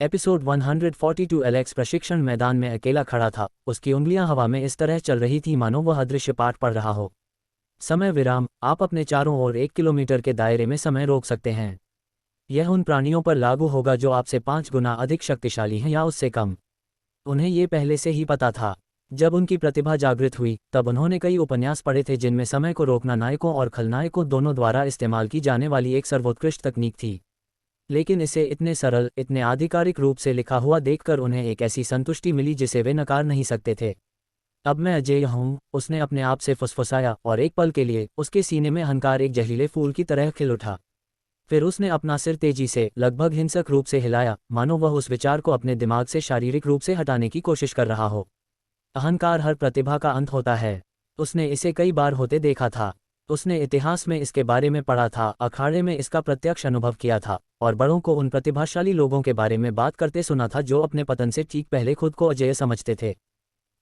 Episode 142। Alex प्रशिक्षण मैदान में अकेला खड़ा था। उसकी उंगलियां हवा में इस तरह चल रही थी मानो वह अदृश्य पाठ पढ़ रहा हो। समय विराम। आप अपने चारों ओर 1 किलोमीटर के दायरे में समय रोक सकते हैं। यह उन प्राणियों पर लागू होगा जो आपसे 5 गुना अधिक शक्तिशाली हैं या उससे कम। उन्हें ये पहले से ही पता था। जब उनकी प्रतिभा जागृत हुई तब उन्होंने कई उपन्यास पढ़े थे जिनमें समय को रोकना नायकों और खलनायकों दोनों द्वारा इस्तेमाल की जाने वाली एक सर्वोत्कृष्ट तकनीक थी। लेकिन इसे इतने सरल, इतने आधिकारिक रूप से लिखा हुआ देखकर उन्हें एक ऐसी संतुष्टि मिली जिसे वे नकार नहीं सकते थे। अब मैं अजेय हूँ, उसने अपने आप से फुसफुसाया, और एक पल के लिए उसके सीने में अहंकार एक जहरीले फूल की तरह खिल उठा। फिर उसने अपना सिर तेजी से, लगभग हिंसक रूप से हिलाया, मानो वह उस विचार को अपने दिमाग से शारीरिक रूप से हटाने की कोशिश कर रहा हो। अहंकार हर प्रतिभा का अंत होता है। उसने इसे कई बार होते देखा था। उसने इतिहास में इसके बारे में पढ़ा था, अखाड़े में इसका प्रत्यक्ष अनुभव किया था, और बड़ों को उन प्रतिभाशाली लोगों के बारे में बात करते सुना था जो अपने पतन से ठीक पहले खुद को अजेय समझते थे।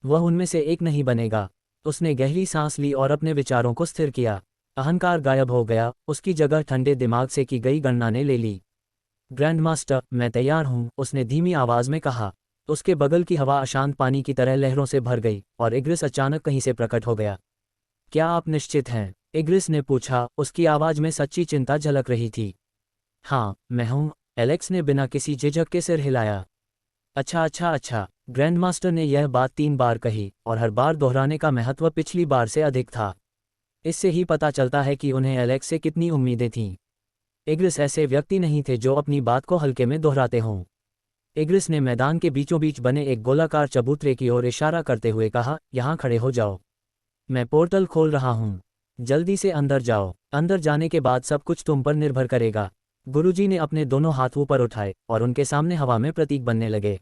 वह उनमें से एक नहीं बनेगा। उसने गहरी सांस ली और अपने विचारों को स्थिर किया। अहंकार गायब हो गया, उसकी जगह ठंडे दिमाग से की गई गणना ने ले ली। ग्रैंडमास्टर, मैं तैयार हूँ, उसने धीमी आवाज में कहा। उसके बगल की हवा अशांत पानी की तरह लहरों से भर गई, और इग्रिस अचानक कहीं से प्रकट हो गया। क्या आप निश्चित हैं? इग्रिस ने पूछा, उसकी आवाज में सच्ची चिंता झलक रही थी। हाँ, मैं हूँ, एलेक्स ने बिना किसी झिझक के सिर हिलाया। अच्छा अच्छा अच्छा। ग्रैंडमास्टर ने यह बात 3 बार कही, और हर बार दोहराने का महत्व पिछली बार से अधिक था। इससे ही पता चलता है कि उन्हें एलेक्स से कितनी उम्मीदें थीं। इग्रिस ऐसे व्यक्ति नहीं थे जो अपनी बात को हल्के में दोहराते हों। इग्रिस ने मैदान के बीचों बीच बने एक गोलाकार चबूतरे की ओर इशारा करते हुए कहा, यहाँ खड़े हो जाओ। मैं पोर्टल खोल रहा हूँ। जल्दी से अंदर जाओ। अंदर जाने के बाद सब कुछ तुम पर निर्भर करेगा। गुरुजी ने अपने दोनों हाथ ऊपर उठाए, और उनके सामने हवा में प्रतीक बनने लगे।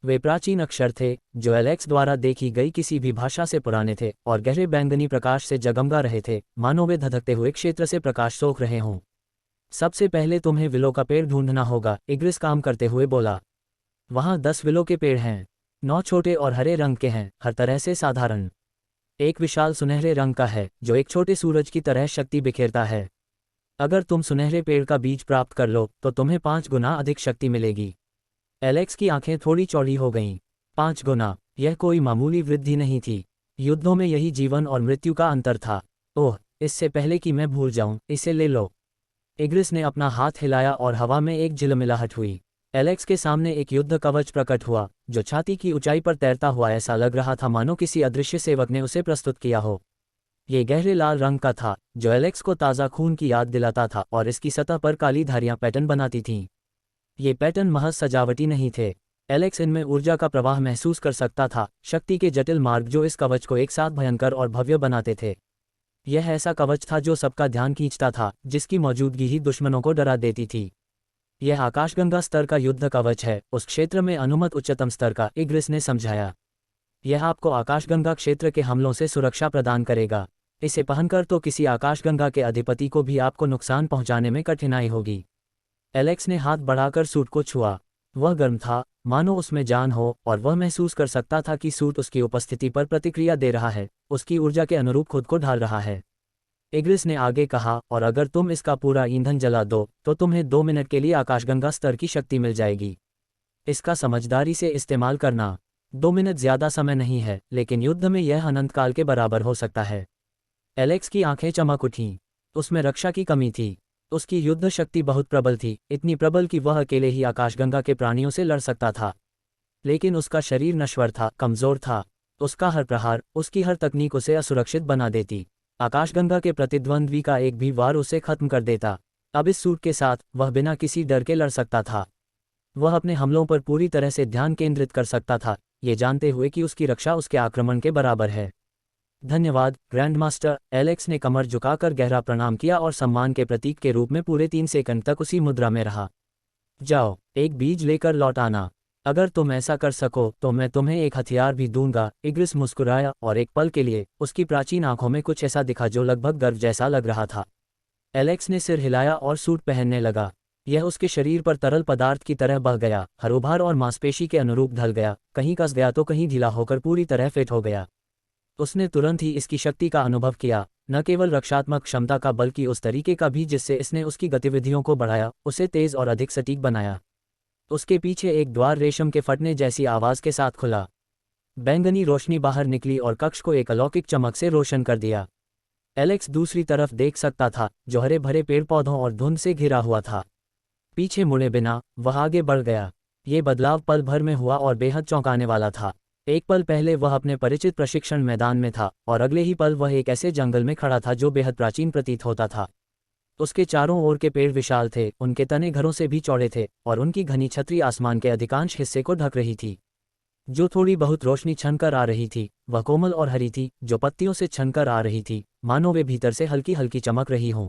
वे प्राचीन अक्षर थे, जो एलेक्स द्वारा देखी गई किसी भी भाषा से पुराने थे, और गहरे बैंगनी प्रकाश से जगमगा रहे थे, मानो वे धधकते हुए क्षेत्र से प्रकाश सोख रहे हों। सबसे पहले तुम्हें विलो का पेड़ ढूंढना होगा, इग्रिस काम करते हुए बोला। वहाँ 10 विलो के पेड़ हैं। 9 छोटे और हरे रंग के हैं, हर तरह से साधारण। एक विशाल सुनहरे रंग का है, जो एक छोटे सूरज की तरह शक्ति बिखेरता है। अगर तुम सुनहरे पेड़ का बीज प्राप्त कर लो तो तुम्हें 5 गुना अधिक शक्ति मिलेगी। एलेक्स की आंखें थोड़ी चौड़ी हो गईं। 5 गुना, यह कोई मामूली वृद्धि नहीं थी। युद्धों में यही जीवन और मृत्यु का अंतर था। ओह, इससे पहले कि मैं भूल जाऊं, इसे ले लो। इग्रिस ने अपना हाथ हिलाया और हवा में एक झिलमिलाहट हुई। एलेक्स के सामने एक युद्ध कवच प्रकट हुआ, जो छाती की ऊंचाई पर तैरता हुआ ऐसा लग रहा था मानो किसी अदृश्य सेवक ने उसे प्रस्तुत किया हो। ये गहरे लाल रंग का था, जो एलेक्स को ताज़ा खून की याद दिलाता था, और इसकी सतह पर काली धारियां पैटर्न बनाती थीं। ये पैटर्न महज सजावटी नहीं थे। एलेक्स इनमें ऊर्जा का प्रवाह महसूस कर सकता था, शक्ति के जटिल मार्ग जो इस कवच को एक साथ भयंकर और भव्य बनाते थे। यह ऐसा कवच था जो सबका ध्यान खींचता था, जिसकी मौजूदगी ही दुश्मनों को डरा देती थी। यह आकाशगंगा स्तर का युद्ध कवच है, उस क्षेत्र में अनुमत उच्चतम स्तर का, इग्रिस ने समझाया। यह आपको आकाशगंगा क्षेत्र के हमलों से सुरक्षा प्रदान करेगा। इसे पहनकर तो किसी आकाशगंगा के अधिपति को भी आपको नुकसान पहुंचाने में कठिनाई होगी। एलेक्स ने हाथ बढ़ाकर सूट को छुआ। वह गर्म था, मानो उसमें जान हो, और वह महसूस कर सकता था कि सूट उसकी उपस्थिति पर प्रतिक्रिया दे रहा है, उसकी ऊर्जा के अनुरूप खुद को ढाल रहा है। इग्रिस ने आगे कहा, और अगर तुम इसका पूरा ईंधन जला दो तो तुम्हें 2 मिनट के लिए आकाशगंगा स्तर की शक्ति मिल जाएगी। इसका समझदारी से इस्तेमाल करना। 2 मिनट ज्यादा समय नहीं है, लेकिन युद्ध में यह अनंत काल के बराबर हो सकता है। एलेक्स की आंखें चमक उठीं। उसमें रक्षा की कमी थी। उसकी युद्ध शक्ति बहुत प्रबल थी, इतनी प्रबल कि वह अकेले ही आकाशगंगा के प्राणियों से लड़ सकता था। लेकिन उसका शरीर नश्वर था, कमजोर था। उसका हर प्रहार, उसकी हर तकनीक उसे असुरक्षित बना देती। आकाशगंगा के प्रतिद्वंद्वी का एक भी वार उसे खत्म कर देता। अब इस सूट के साथ वह बिना किसी डर के लड़ सकता था। वह अपने हमलों पर पूरी तरह से ध्यान केंद्रित कर सकता था, ये जानते हुए कि उसकी रक्षा उसके आक्रमण के बराबर है। धन्यवाद, ग्रैंडमास्टर, एलेक्स ने कमर झुकाकर गहरा प्रणाम किया और सम्मान के प्रतीक के रूप में पूरे 3 सेकंड तक उसी मुद्रा में रहा। जाओ, एक बीज लेकर लौट आना। अगर तुम ऐसा कर सको तो मैं तुम्हें एक हथियार भी दूंगा। इग्रिस मुस्कुराया, और एक पल के लिए उसकी प्राचीन आंखों में कुछ ऐसा दिखा जो लगभग गर्व जैसा लग रहा था। एलेक्स ने सिर हिलाया और सूट पहनने लगा। यह उसके शरीर पर तरल पदार्थ की तरह बह गया, हर उभार और मांसपेशी के अनुरूप ढल गया, कहीं कस गया तो कहीं ढीला होकर पूरी तरह फिट हो गया। उसने तुरंत ही इसकी शक्ति का अनुभव किया, न केवल रक्षात्मक क्षमता का बल्कि उस तरीके का भी जिससे इसने उसकी गतिविधियों को बढ़ाया, उसे तेज और अधिक सटीक बनाया। उसके पीछे एक द्वार रेशम के फटने जैसी आवाज के साथ खुला। बैंगनी रोशनी बाहर निकली और कक्ष को एक अलौकिक चमक से रोशन कर दिया। एलेक्स दूसरी तरफ देख सकता था, जो हरे भरे पेड़ पौधों और धुंध से घिरा हुआ था। पीछे मुड़े बिना वह आगे बढ़ गया। ये बदलाव पल भर में हुआ और बेहद चौंकाने वाला था। एक पल पहले वह अपने परिचित प्रशिक्षण मैदान में था और अगले ही पल वह एक ऐसे जंगल में खड़ा था जो बेहद प्राचीन प्रतीत होता था। उसके चारों ओर के पेड़ विशाल थे, उनके तने घरों से भी चौड़े थे और उनकी घनी छतरी आसमान के अधिकांश हिस्से को ढक रही थी। जो थोड़ी बहुत रोशनी छनकर आ रही थी वह कोमल और हरी थी, जो पत्तियों से छनकर आ रही थी, मानो वे भीतर से हल्की हल्की चमक रही हों।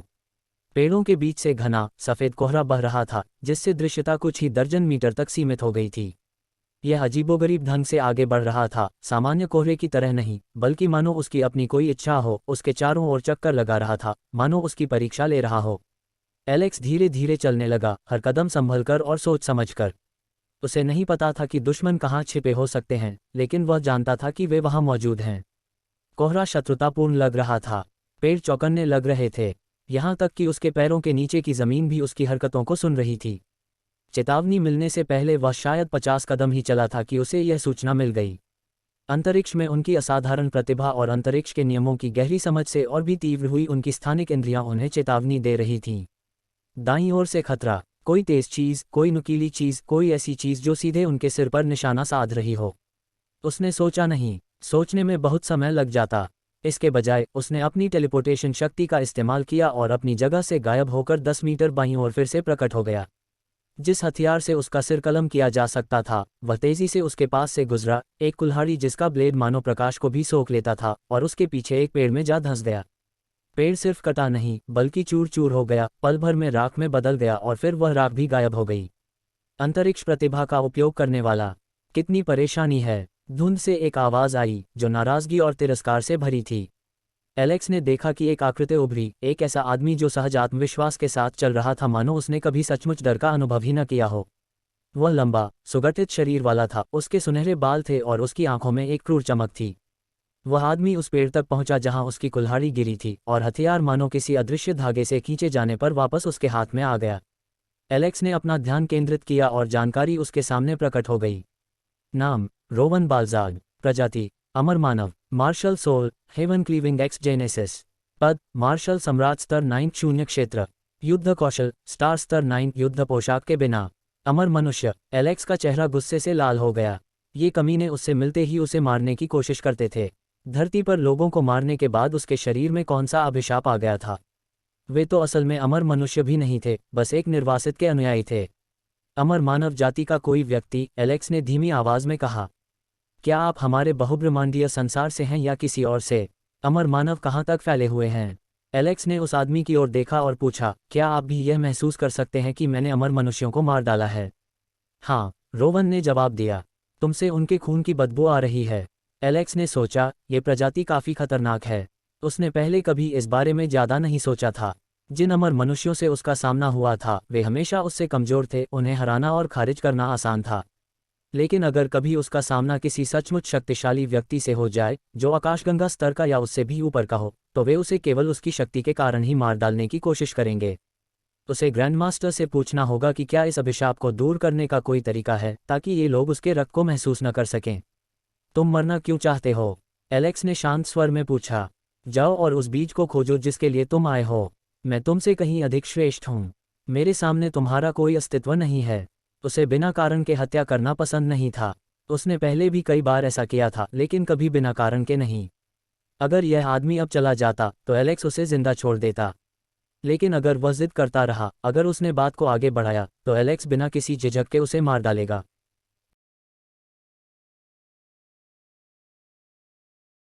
पेड़ों के बीच से घना सफ़ेद कोहरा बह रहा था, जिससे दृश्यता कुछ ही दर्जन मीटर तक सीमित हो गई थी। यह अजीबोगरीब ढंग से आगे बढ़ रहा था, सामान्य कोहरे की तरह नहीं, बल्कि मानो उसकी अपनी कोई इच्छा हो, उसके चारों ओर चक्कर लगा रहा था, मानो उसकी परीक्षा ले रहा हो। एलेक्स धीरे धीरे चलने लगा, हर कदम संभलकर और सोच समझकर। उसे नहीं पता था कि दुश्मन कहाँ छिपे हो सकते हैं, लेकिन वह जानता था कि वे वहाँ मौजूद हैं। कोहरा शत्रुतापूर्ण लग रहा था, पेड़ चौंकने लग रहे थे, यहाँ तक कि उसके पैरों के नीचे की जमीन भी उसकी हरकतों को सुन रही थी। चेतावनी मिलने से पहले वह शायद 50 कदम ही चला था कि उसे यह सूचना मिल गई। अंतरिक्ष में उनकी असाधारण प्रतिभा और अंतरिक्ष के नियमों की गहरी समझ से और भी तीव्र हुई उनकी स्थानिक इंद्रियां उन्हें चेतावनी दे रही थीं। दाईं ओर से खतरा, कोई तेज चीज, कोई नुकीली चीज, कोई ऐसी चीज जो सीधे उनके सिर पर निशाना साध रही हो। उसने सोचा नहीं, सोचने में बहुत समय लग जाता। इसके बजाय उसने अपनी टेलीपोर्टेशन शक्ति का इस्तेमाल किया और अपनी जगह से गायब होकर 10 मीटर बाईं ओर फिर से प्रकट हो गया। जिस हथियार से उसका सिर कलम किया जा सकता था वह तेजी से उसके पास से गुजरा, एक कुल्हाड़ी जिसका ब्लेड मानो प्रकाश को भी सोख लेता था, और उसके पीछे एक पेड़ में जा धंस गया। पेड़ सिर्फ कटा नहीं बल्कि चूर चूर हो गया, पल भर में राख में बदल गया और फिर वह राख भी गायब हो गई। अंतरिक्ष प्रतिभा का उपयोग करने वाला, कितनी परेशानी है। धुंध से एक आवाज आई जो नाराजगी और तिरस्कार से भरी थी। एलेक्स ने देखा कि एक आकृति उभरी, एक ऐसा आदमी जो सहज आत्मविश्वास के साथ चल रहा था, मानो उसने कभी सचमुच डर का अनुभव ही न किया हो। वह लंबा सुगठित शरीर वाला था, उसके सुनहरे बाल थे और उसकी आंखों में एक क्रूर चमक थी। वह आदमी उस पेड़ तक पहुंचा जहां उसकी कुल्हाड़ी गिरी थी, और हथियार मानो किसी अदृश्य धागे से खींचे जाने पर वापस उसके हाथ में आ गया। एलेक्स ने अपना ध्यान केंद्रित किया और जानकारी उसके सामने प्रकट हो गई। नाम रोवन बाल्जाग, प्रजाति अमर मानव, martial soul, heaven cleaving X genesis, पद मार्शल सम्राट स्तर 9 शून्य क्षेत्र, युद्ध कौशल स्टार स्तर 9 युद्ध पोशाक के बिना, अमर मनुष्य। एलेक्स का चेहरा गुस्से से लाल हो गया। ये कमीने उससे मिलते ही उसे मारने की कोशिश करते थे। धरती पर लोगों को मारने के बाद उसके शरीर में कौन सा अभिशाप आ गया था। वे तो असल में अमर मनुष्य भी नहीं थे, बस एक निर्वासित के अनुयायी थे। अमर मानव जाति का कोई व्यक्ति, एलेक्स ने धीमी आवाज में कहा। क्या आप हमारे बहुब्रह्मांडीय संसार से हैं या किसी और से? अमर मानव कहाँ तक फैले हुए हैं? एलेक्स ने उस आदमी की ओर देखा और पूछा, क्या आप भी यह महसूस कर सकते हैं कि मैंने अमर मनुष्यों को मार डाला है? हाँ, रोवन ने जवाब दिया। तुमसे उनके खून की बदबू आ रही है। एलेक्स ने सोचा, ये प्रजाति काफ़ी खतरनाक है। उसने पहले कभी इस बारे में ज़्यादा नहीं सोचा था। जिन अमर मनुष्यों से उसका सामना हुआ था वे हमेशा उससे कमज़ोर थे, उन्हें हराना और खारिज करना आसान था। लेकिन अगर कभी उसका सामना किसी सचमुच शक्तिशाली व्यक्ति से हो जाए, जो आकाशगंगा स्तर का या उससे भी ऊपर का हो, तो वे उसे केवल उसकी शक्ति के कारण ही मार डालने की कोशिश करेंगे। उसे ग्रैंडमास्टर से पूछना होगा कि क्या इस अभिशाप को दूर करने का कोई तरीका है, ताकि ये लोग उसके रक्त को महसूस न कर सकें। तुम मरना क्यों चाहते हो? एलेक्स ने शांत स्वर में पूछा। जाओ और उस बीज को खोजो जिसके लिए तुम आए हो। मैं तुमसे कहीं अधिक श्रेष्ठ हूँ। मेरे सामने तुम्हारा कोई अस्तित्व नहीं है। उसे बिना कारण के हत्या करना पसंद नहीं था। उसने पहले भी कई बार ऐसा किया था, लेकिन कभी बिना कारण के नहीं। अगर यह आदमी अब चला जाता तो एलेक्स उसे जिंदा छोड़ देता। लेकिन अगर वह जिद करता रहा, अगर उसने बात को आगे बढ़ाया, तो एलेक्स बिना किसी झिझक के उसे मार डालेगा।